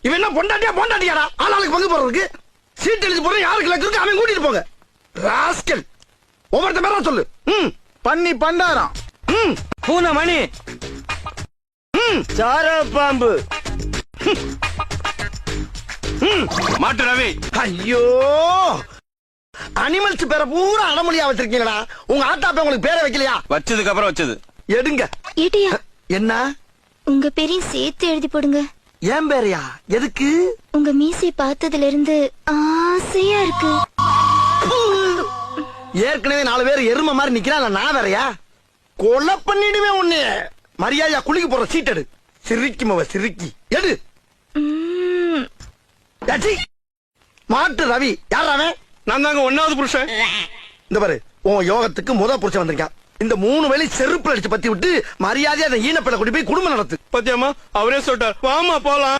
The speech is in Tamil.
இவன் என்ன பொண்டாட்டியாடா? ஆளாளுக்கு பங்கு போறதுக்கு சீட் எழுதி போற யாருக்கு லக்கு இருக்கு அவன் கூட்டிட்டு போங்க. ராஸ்கல் ஒவ்வொருத்த பேரா சொல்லு. பண்ணி பண்டாரம், பூனை மணி, சார பாம்பு, மாட்டு ரவி. ஐயோ, அனிமல்ஸ் பேரை பூரா அடமொழியா வச்சிருக்கீங்களா? உங்க ஆத்தாப்ப உங்களுக்கு பேரை வைக்கலையா? வச்சதுக்கு அப்புறம் வச்சது. எடுங்க. ஏட்டியா, என்ன உங்க பேரையும் சேர்த்து எழுதி போடுங்க. ஏன் பேரையா? எதுக்கு? உங்க மீசை பார்த்ததுல இருந்து ஆசையா இருக்கு. ஏற்கனவே 4 பேர் எருமை மாதிரி நிக்கிறான், நான் வேறையா? கொலை பண்ணிடுவேன் உன்னைய. மரியாதையா குளிக்க போற சீட் எடு. சிரிக்கி மவ சிரிக்கி எடு. யாச்சி, மாட்டு ரவி யார் அவன்? நான் தாங்க 1வது புருஷன். இந்த பாரு, உன் யோகத்துக்கு புருஷன் வந்திருக்கான். இந்த 3 வேளை செருப்பு அடிச்சு பத்தி விட்டு மரியாதையா அந்த ஈனப்பட கூட்டி போய் குடும்பம் நடத்து. பத்தியம்மா அவரே சொல்லிட்டார், வாமா போலாம்.